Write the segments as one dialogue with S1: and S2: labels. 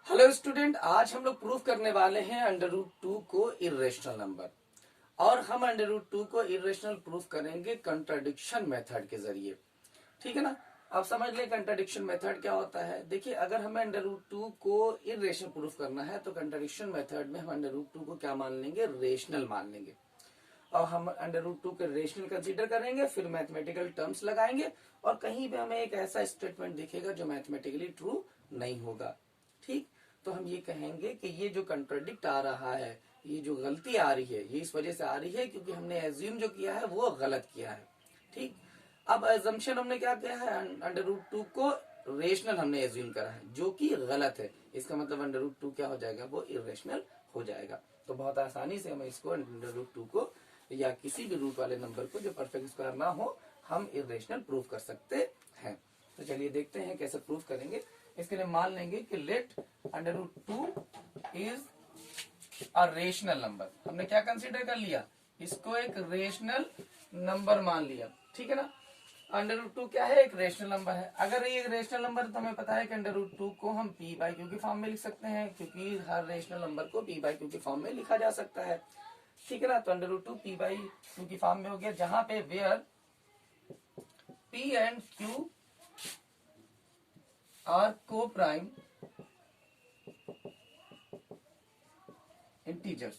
S1: Hello student, आज हम लोग प्रूफ करने वाले हैं अंडर रूट टू को इर्रेशनल नंबर। और हम अंडर रूट टू को इर्रेशनल प्रूफ करेंगे कंट्राडिक्शन मेथड के जरिए। ठीक है ना। अब समझ लें कंट्राडिक्शन मेथड क्या होता है। देखिए, अगर हमें अंडर रूट टू को इर्रेशनल प्रूफ करना है तो कंट्राडिक्शन मेथड में हम अंडर रूट टू को क्या मान लेंगे, रेशनल मान लेंगे। और हम अंडर रूट टू के रेशनल कंसीडर करेंगे, फिर मैथमेटिकल टर्म्स लगाएंगे और कहीं भी हमें एक ऐसा स्टेटमेंट दिखेगा जो मैथमेटिकली ट्रू नहीं होगा। ठीक, तो हम ये कहेंगे कि ये जो कंट्राडिक्ट आ रहा है, ये जो गलती आ रही है, ये इस वजह से आ रही है क्योंकि हमने एज्यूम जो किया है वो गलत किया है। ठीक, अब एजम्पशन हमने क्या किया है, अंडर रूट टू को रेशनल हमने एज्यूम करा है जो कि गलत है। इसका मतलब अंडर रूट टू क्या हो जाएगा, वो इरेशनल हो जाएगा। तो बहुत आसानी से हम इसको अंडर रूट टू को या किसी भी रूट वाले नंबर को जो परफेक्ट स्क्वायर ना हो हम इरेशनल प्रूफ कर सकते हैं। तो चलिए देखते हैं कैसे प्रूफ करेंगे। इसके लिए मान लेंगे कि let under root two is a rational number. हमने क्या कंसीडर कर लिया, इसको एक रेशनल नंबर मान लिया। ठीक है ना। अंडर रूट टू क्या है, एक रेशनल नंबर है। अगर ये एक रेशनल नंबर है तो हमें पता है कि अंडर रूट टू को हम पी बाई क्यू के फॉर्म में लिख सकते हैं, क्योंकि हर रेशनल नंबर को पी बाई क्यू के फॉर्म में लिखा जा सकता है। ठीक है ना। तो under root two P by Q की फॉर्म में हो गया, जहां पे where P and Q are coprime integers.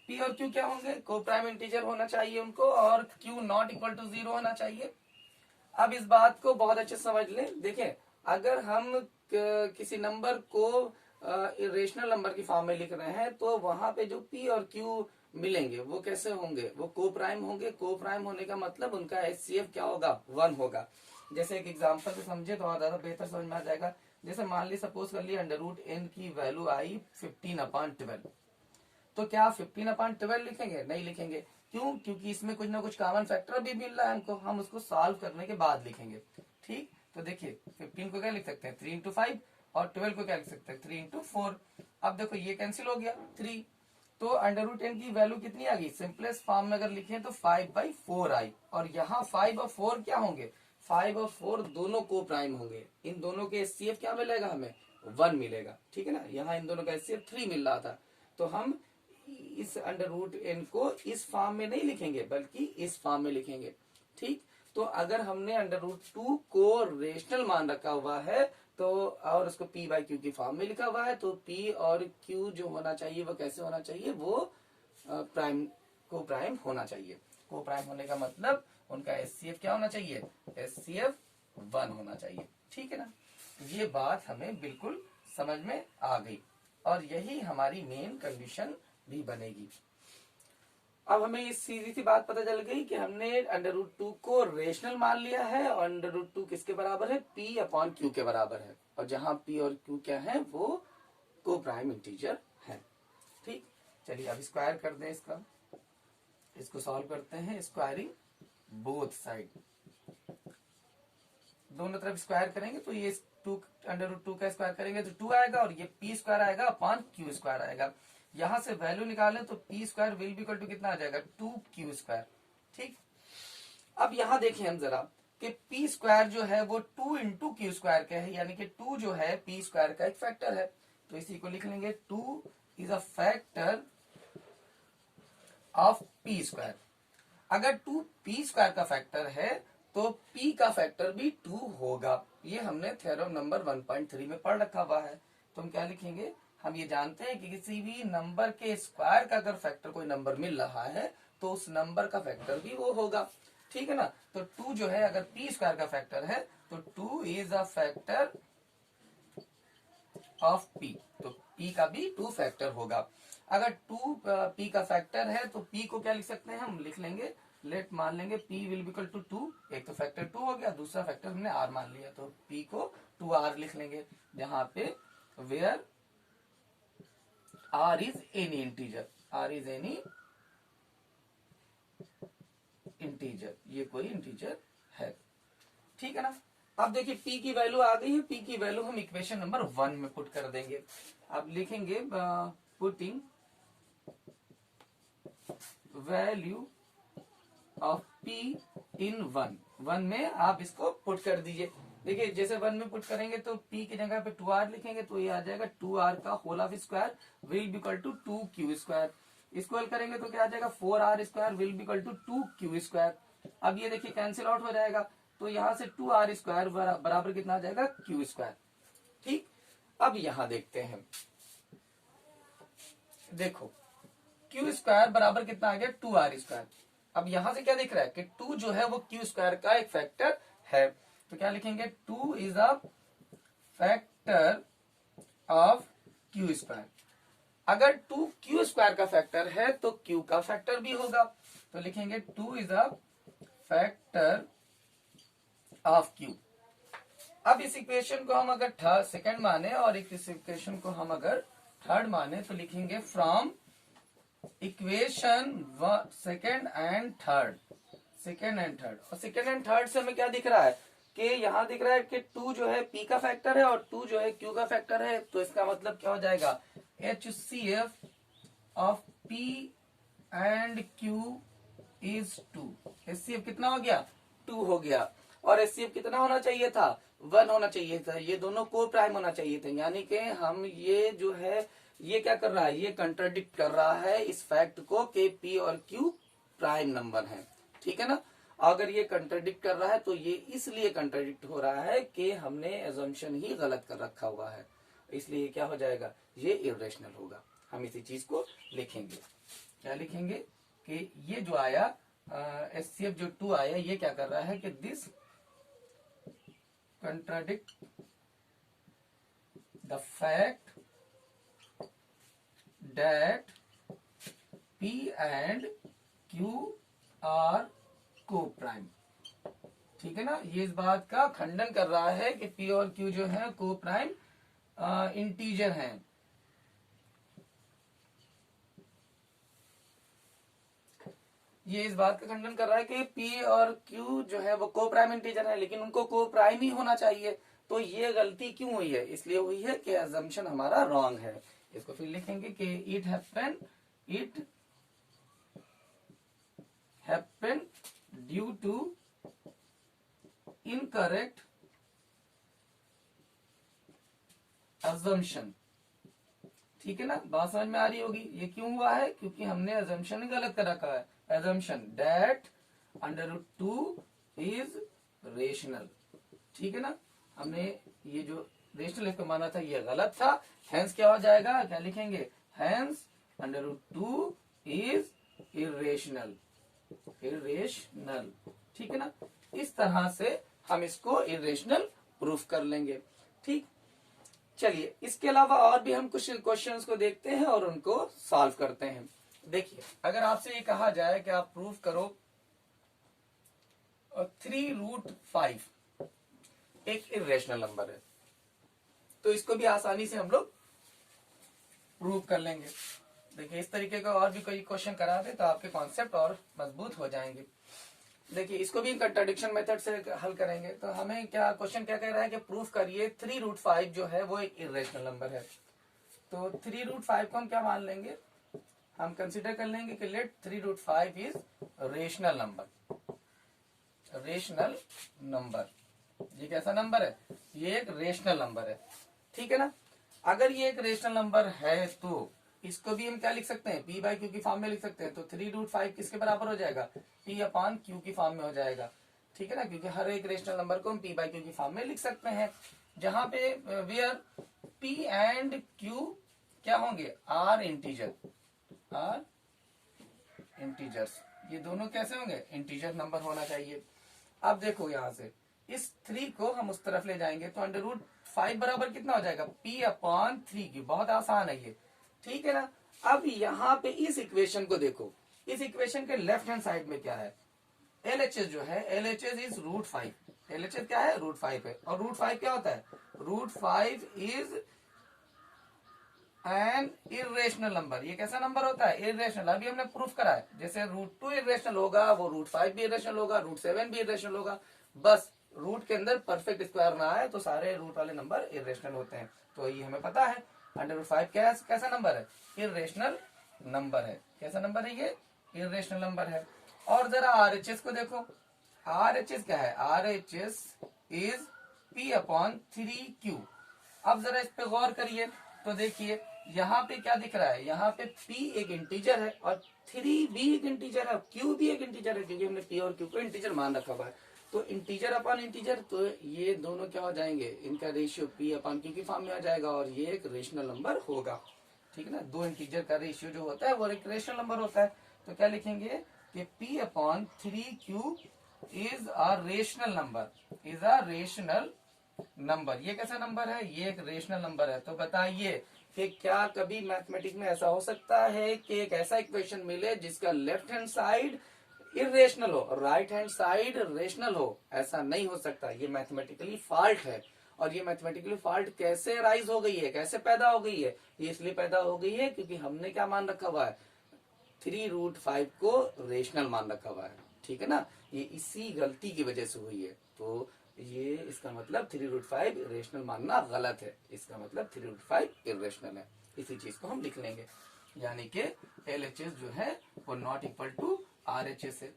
S1: P और क्यू क्या होंगे, को प्राइम इंटीजर होना चाहिए उनको, और क्यू नॉट इक्वल टू 0 होना चाहिए। अब इस बात को बहुत अच्छे से समझ लें। देखें, अगर हम किसी नंबर को इरेशनल नंबर की फॉर्म में लिख रहे हैं तो वहां पे जो पी और क्यू मिलेंगे वो कैसे होंगे, वो को प्राइम होंगे। को प्राइम होने का मतलब उनका एचसीएफ क्या होगा, 1 होगा। जैसे एक एग्जांपल से समझे तो ज्यादा बेहतर समझ में आ जाएगा। जैसे मान ली, सपोज कर लिया अंडर रूट एन की वैल्यू आई 15/12, तो क्या 15/12 लिखेंगे, नहीं लिखेंगे। क्यों, क्योंकि इसमें कुछ ना कुछ कॉमन फैक्टर भी मिल रहा है हमको, हम उसको सॉल्व करने के बाद लिखेंगे। ठीक, तो देखिए 15 को क्या लिख सकते हैं, 3 × 5, और 12 को क्या लिख सकते हैं, 3 × 4। अब देखो ये कैंसिल हो गया 3, तो अंडर रूट एन की वैल्यू कितनी आ गई, सिंपलेस्ट फॉर्म में अगर लिखे तो 5/4 आई। और यहाँ 5 और 4 क्या होंगे, 5 और 4 दोनों को प्राइम होंगे। इन दोनों के एचसीएफ क्या मिलेगा, हमें 1 मिलेगा। ठीक है ना। यहाँ इन दोनों का एचसीएफ 3 मिल रहा था, तो हम इस अंडर रूट एन को इस फॉर्म में नहीं लिखेंगे बल्कि इस फॉर्म में लिखेंगे। ठीक, तो अगर हमने अंडर रूट टू को रेशनल मान रखा हुआ है तो, और उसको पी बाई क्यू की फॉर्म में लिखा हुआ है, तो पी और क्यू जो होना चाहिए वो कैसे होना चाहिए, वो प्राइम को प्राइम होना चाहिए। को प्राइम होने का मतलब उनका एचसीएफ क्या होना चाहिए, एचसीएफ 1 होना चाहिए। ठीक है ना। ये बात हमें बिल्कुल समझ में आ गई और यही हमारी मेन कंडीशन भी बनेगी। अब हमें ये सीधी सी बात पता चल गई कि हमने अंडर रूट टू को रेशनल मान लिया है और अंडर रूट टू किसके बराबर है, पी अपॉन क्यू के बराबर है। और जहां पी और क्यू क्या है, वो को प्राइम इंटीजर है। ठीक, चलिए अब स्क्वायर कर दें इसका, इसको सॉल्व करते हैं। स्क्वायरिंग बोथ साइड, दोनों तरफ स्क्वायर करेंगे तो ये टू अंडर रूट टू का स्क्वायर करेंगे तो 2 आएगा, और ये पी स्क्वायर आएगा अपॉन क्यू स्क्वायर आएगा। यहां से वैल्यू निकालें तो P square will be equal to कितना आ जाएगा, 2q स्क्वायर। ठीक, अब यहां देखें हम जरा कि पी स्क्वायर जो है वो 2 × क्यू स्क्वायर का है, यानी कि 2 जो है पी स्क्वायर का एक फैक्टर है। तो इसी को लिख लेंगे, 2 is a factor of P square. अगर 2 पी स्क्वायर का फैक्टर है तो p का फैक्टर भी 2 होगा। ये हमने थ्योरम नंबर 1.3 में पढ़ रखा हुआ है। तो हम क्या लिखेंगे, हम ये जानते हैं कि किसी भी नंबर के स्क्वायर का अगर फैक्टर कोई नंबर मिल रहा है तो उस नंबर का फैक्टर भी वो होगा। ठीक है ना। तो 2 जो है अगर p स्क्वायर का फैक्टर है तो 2 is a factor of p, तो p का भी 2 फैक्टर होगा। अगर 2 p का फैक्टर है तो p को क्या लिख सकते हैं, हम लिख लेंगे, लेट मान लेंगे p will be equal to 2। एक तो फैक्टर 2 हो गया, दूसरा फैक्टर हमने r मान लिया, तो p को 2r लिख लेंगे, जहां पे where r is any integer, r is any integer, ये कोई इंटीजर है। ठीक है ना। अब देखिए p की वैल्यू आ गई है, p की वैल्यू हम इक्वेशन नंबर 1 में पुट कर देंगे। अब लिखेंगे पुटिंग वैल्यू ऑफ p इन 1 में आप इसको पुट कर दीजिए। देखिए जैसे 1 में पुट करेंगे तो p की जगह पे 2r लिखेंगे तो ये आ जाएगा 2r का whole of square will be equal to 2q square. Equal करेंगे तो क्या आ जाएगा 4r square will be equal to 2q square. अब ये देखिए कैंसिल आउट हो जाएगा तो यहाँ से 2r स्क्वायर बराबर कितना आ जाएगा q स्क्वायर। ठीक, अब यहाँ देखते हैं, देखो q स्क्वायर बराबर कितना आ गया 2r स्क्वायर। अब यहां से क्या दिख रहा है कि 2 जो है वो q स्क्वायर का एक फैक्टर है, तो क्या लिखेंगे 2 is a factor of q square. अगर 2 q स्क्वायर का फैक्टर है तो q का फैक्टर भी होगा, तो लिखेंगे 2 is a factor of q। अब इस इक्वेशन को हम अगर सेकंड माने और इस इक्वेशन को हम अगर थर्ड माने तो लिखेंगे from equation second and third. और सेकेंड एंड थर्ड से हमें क्या दिख रहा है कि यहाँ दिख रहा है कि 2 जो है p का फैक्टर है और 2 जो है q का फैक्टर है, तो इसका मतलब क्या हो जाएगा HCF of p and q is 2। HCF कितना हो गया 2 हो गया, और HCF कितना होना चाहिए था 1 होना चाहिए था, ये दोनों को प्राइम होना चाहिए थे। यानी कि हम ये जो है ये क्या कर रहा है, ये कंट्राडिक्ट कर रहा है इस फैक्ट को कि p और q प्राइम नंबर है। ठीक है ना, अगर ये कंट्राडिक्ट कर रहा है तो ये इसलिए कंट्राडिक्ट हो रहा है कि हमने एजम्पशन ही गलत कर रखा हुआ है, इसलिए क्या हो जाएगा ये इरेशनल होगा। हम इसी चीज को लिखेंगे, क्या लिखेंगे कि ये जो आया HCF जो 2 आया ये क्या कर रहा है कि this contradict the fact that p and q are co-prime। ठीक है ना, ये इस बात का खंडन कर रहा है कि p और q जो है को प्राइम इंटीजर हैं। ये इस बात का खंडन कर रहा है कि p और q जो है वो को प्राइम इंटीजर है, लेकिन उनको को प्राइम ही होना चाहिए। तो ये गलती क्यों हुई है, इसलिए हुई है कि अजम्पशन हमारा रॉन्ग है। इसको फिर लिखेंगे कि it happen due to incorrect assumption. ठीक है ना, बात समझ में आ रही होगी ये क्यों हुआ है, क्योंकि हमने अजम्पशन गलत कर रखा है। Assumption that √2 is rational. ठीक है ना, हमने ये जो रेशनल इसको माना था ये गलत था, हेंस क्या हो जाएगा, क्या लिखेंगे हेंस √2 इज इरेशनल। ठीक है ना, इस तरह से हम इसको इरेशनल प्रूफ कर लेंगे। ठीक, चलिए इसके अलावा और भी हम कुछ क्वेश्चंस को देखते हैं और उनको सॉल्व करते हैं। देखिए अगर आपसे ये कहा जाए कि आप प्रूफ करो 3√5 एक इरेशनल नंबर है, तो इसको भी आसानी से हम लोग प्रूव कर लेंगे। देखिए इस तरीके का और भी कोई क्वेश्चन करा दे तो आपके कॉन्सेप्ट और मजबूत हो जाएंगे। देखिए इसको भी कंट्राडिक्शन मेथड से हल करेंगे। तो हमें क्या क्वेश्चन क्या कह रहा है कि प्रूफ करिए 3√5 जो है वो एक इरेशनल नंबर है। तो 3√5 को हम क्या मान लेंगे, हम कंसिडर कर लेंगे कि लेट 3√5 इज रेशनल नंबर। ये कैसा नंबर है, ये एक रेशनल नंबर है। ठीक है ना, अगर ये एक रेशनल नंबर है तो इसको भी हम क्या लिख सकते हैं p/q की फॉर्म में लिख सकते हैं। तो 3√5 किसके बराबर हो जाएगा p/q की फॉर्म में हो जाएगा। ठीक है ना, क्योंकि हर एक रेशनल नंबर को हम p/q की फॉर्म में लिख सकते हैं, जहां पे वेयर p एंड q क्या होंगे आर इंटीजर्स। ये दोनों कैसे होंगे इंटीजर नंबर होना चाहिए। अब देखो यहां से इस 3 को हम उस तरफ ले जाएंगे तो √5 बराबर कितना हो जाएगा p/3 की। बहुत आसान है ये। ठीक है ना, अब यहाँ पे इस इक्वेशन को देखो, इस इक्वेशन के लेफ्ट हैंड साइड में क्या है LHS जो है LHS इज √5। LHS क्या है √5 है, और √5 क्या होता है √5 इज एन इरेशनल नंबर। ये कैसा नंबर होता है इरेशनल। अभी हमने प्रूफ करा है जैसे √2 इरेशनल होगा वो √5 भी इरेशनल होगा, √7 भी इरेशनल होगा। बस रूट के अंदर परफेक्ट स्क्वायर ना आए तो सारे रूट वाले नंबर इरेशनल होते हैं। तो ये हमें पता है √5 कैसा नंबर है इरेशनल नंबर है। कैसा नंबर है ये इरेशनल नंबर है। और जरा RHS को देखो, RHS क्या है RHS is p upon 3q। अब जरा इस पे गौर करिए तो देखिए यहाँ पे क्या दिख रहा है, यहाँ पे p एक इंटीजर है और 3 भी एक इंटीजर है, q भी एक इंटीजर है, क्योंकि हमने p और q को इंटीजर मान रखा हुआ है। तो इंटीजर अपॉन इंटीजर, तो ये दोनों क्या हो जाएंगे, इनका रेशियो p अपॉन q की फॉर्म में आ जाएगा और ये एक रेशनल नंबर होगा। ठीक है ना, दो इंटीजर का रेशियो जो होता है वो एक रेशनल नंबर होता है। तो क्या लिखेंगे कि p upon 3q is a rational number, is a rational number. ये कैसा नंबर है, ये एक रेशनल नंबर है। तो बताइए कि क्या कभी मैथमेटिक्स में ऐसा हो सकता है कि एक ऐसा इक्वेशन मिले जिसका लेफ्ट हैंड साइड इरेशनल हो, राइट हैंड साइड रेशनल हो? ऐसा नहीं हो सकता, ये मैथमेटिकली फॉल्ट है। और ये मैथमेटिकली फॉल्ट कैसे राइज हो गई है, कैसे पैदा हो गई है? ये इसलिए पैदा हो गई है क्योंकि हमने क्या मान रखा हुआ है, 3√5 को रेशनल मान रखा हुआ है। ठीक है ना, ये इसी गलती की वजह से हुई है। तो ये इसका मतलब 3√5 रेशनल मानना गलत है, इसका मतलब 3√5 इरेशनल है। इसी चीज को हम लिख लेंगे, यानी कि LHS जो है वो नॉट इक्वल टू RHS है,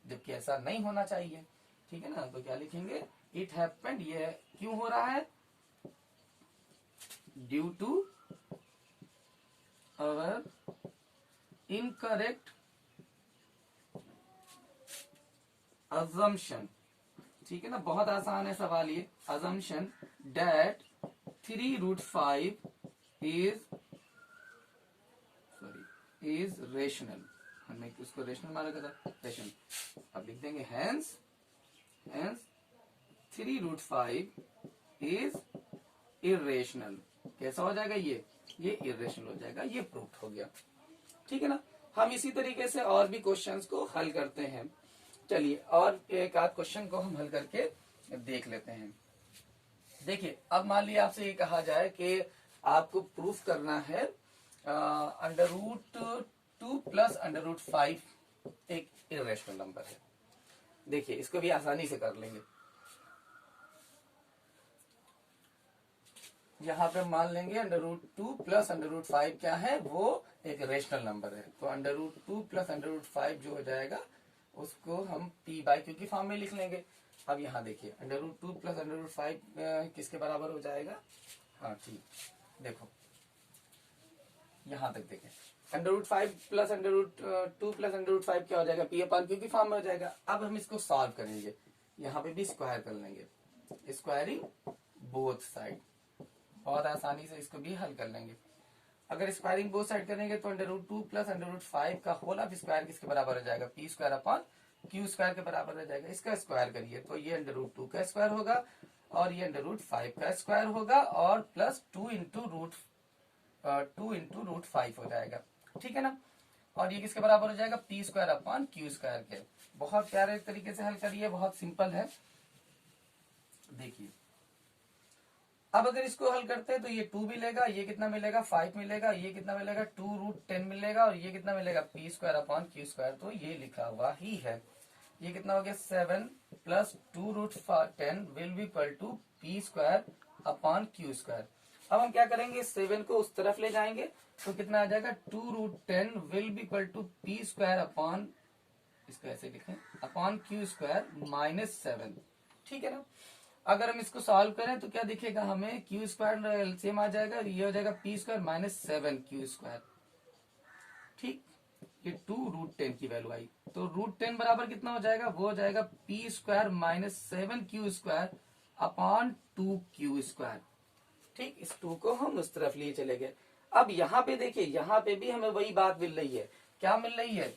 S1: जबकि ऐसा नहीं होना चाहिए। ठीक है ना, तो क्या लिखेंगे, इट हैपेंड, ये क्यों हो रहा है, due to our incorrect assumption। ठीक है ना, बहुत आसान है सवाल ये। assumption that 3√5 is rational, हमने उसको रेशनल माना था, रेशनल। अब लिख देंगे hence 3√5 is irrational। कैसा हो जाएगा ये irrational हो जाएगा, ये प्रूफ हो गया। ठीक है ना, हम इसी तरीके से और भी क्वेश्चंस को हल करते हैं। चलिए और एक आध क्वेश्चन को हम हल करके देख लेते हैं। देखिए, अब मान लिया आपसे ये कहा जाए कि आपको प्रूफ करना है √2 प्लस √5 एक इरेशनल नंबर है। देखिए, इसको भी आसानी से कर लेंगे। यहाँ पे मान लेंगे √2 प्लस √5 क्या है, वो एक रेशनल नंबर है। तो √2 प्लस √5 जो हो जाएगा उसको हम p/q की फॉर्म में लिख लेंगे। अब यहाँ देखिए √2 प्लस √5 किसके बराबर हो जाएगा, हाँ ठीक, देखो यहाँ तक देखें, √5 प्लस √2 प्लस √5 क्या हो जाएगा, p/q की फॉर्म में हो जाएगा। अब हम इसको सॉल्व करेंगे, यहाँ पे भी स्क्वायर कर लेंगे, स्क्वायरिंग बोथ साइड, बहुत आसानी से इसको भी हल कर लेंगे। अगर स्क्वायरिंग बोथ साइड करेंगे तो √2 प्लस √5 का होल ऑफ स्क्वायर किसके बराबर हो जाएगा, p² अपॉन q² के बराबर हो जाएगा। इसका स्क्वायर करिए तो ये √2 का स्क्वायर होगा और ये √5 का स्क्वायर होगा और प्लस 2 इंटू √5 हो जाएगा। ठीक है ना, और ये किसके बराबर हो जाएगा, p² अपॉन q² के। बहुत प्यारे तरीके से हल करिए, बहुत सिंपल है। देखिए, अब अगर इसको हल करते हैं तो ये 2 मिलेगा, ये कितना मिलेगा, 5 मिलेगा, ये कितना मिलेगा, 2√10 मिलेगा और ये कितना मिलेगा, p² अपॉन q²। तो ये लिखा हुआ ही है। ये कितना हो गया, 7 plus 2√10 will be equal to p² upon q²। अब हम क्या करेंगे, 7 को उस तरफ ले जाएंगे तो कितना आ जाएगा, 2√10 will be equal to p² upon, इसको ऐसे लिखें, अपॉन q² माइनस 7। ठीक है ना, अगर हम इसको सॉल्व करें तो क्या दिखेगा हमें, q² एलसीएम आ जाएगा, ये हो जाएगा p² माइनस 7q²। ठीक, ये 2√10 की वैल्यू आई तो √10 बराबर कितना हो जाएगा, वो हो जाएगा p² minus 7q² upon 2q²। ठीक, इस 2 को हम उस तरफ लिए चले गए। अब यहाँ पे देखिए, यहाँ पे भी हमें वही बात मिल रही है। क्या मिल रही है,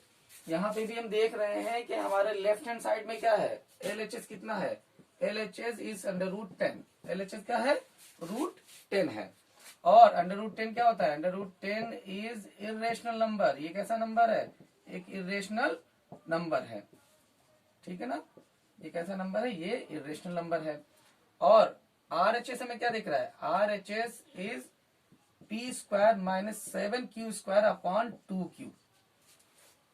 S1: यहाँ पे भी हम देख रहे हैं कि हमारे लेफ्ट हैंड साइड में क्या है, LHS कितना है, LHS इज √10। LHS क्या है, √10 है। और √10 क्या होता है, √10 इज इरेशनल नंबर। ये कैसा नंबर है, एक इरेशनल नंबर है। ठीक है ना, ये कैसा नंबर है, ये इरेशनल नंबर है। और RHS हमें क्या दिख रहा है, RHS is p² minus 7q² upon 2q।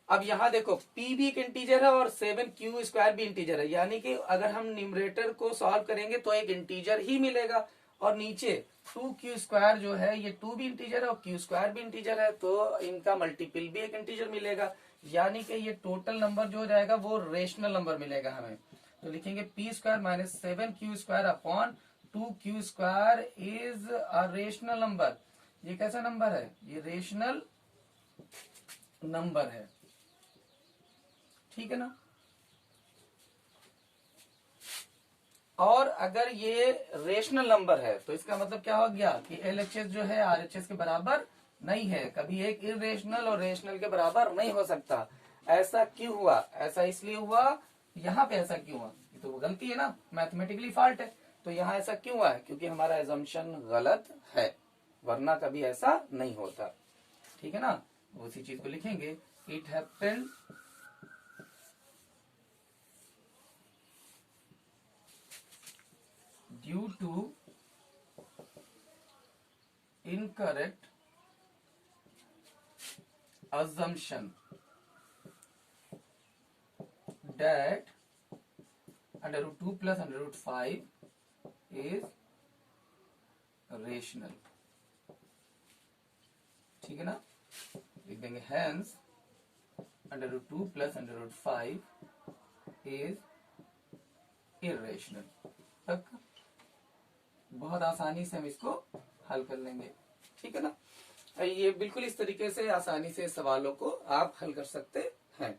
S1: अब यहाँ देखो, p भी एक इंटीजर है और 7q² भी इंटीजर है, यानी कि अगर हम न्यूमरेटर को सॉल्व करेंगे तो एक इंटीजर ही मिलेगा और नीचे 2q² जो है, ये 2 भी इंटीजर है और q² भी इंटीजर है, तो इनका मल्टीपल भी एक इंटीजर मिलेगा, यानी कि ये टोटल नंबर जो हो जाएगा वो रेशनल नंबर मिलेगा हमें। तो लिखेंगे P square minus 7q² upon 2q² is a rational number. ये कैसा नंबर है? ये रेशनल नंबर है, ठीक है ना। और अगर ये रेशनल नंबर है तो इसका मतलब क्या हो गया कि LHS जो है RHS के बराबर नहीं है। कभी एक इरेशनल और रेशनल के बराबर नहीं हो सकता। ऐसा क्यों हुआ? ऐसा इसलिए हुआ, यहाँ पे ऐसा क्यों हुआ? ये तो गलती है ना, मैथमेटिकली फॉल्ट है। तो यहाँ ऐसा क्यों हुआ है? क्योंकि हमारा एजम्पशन गलत है, वरना कभी ऐसा नहीं होता, ठीक है ना। उसी चीज को लिखेंगे, it happened due to incorrect assumption that under root 2 plus under root 5 is rational, ठीक है ना। लिख देंगे hence under root 2 plus under root 5 is irrational। तक बहुत आसानी से हम इसको हल कर लेंगे, ठीक है ना। ये बिल्कुल इस तरीके से आसानी से सवालों को आप हल कर सकते हैं।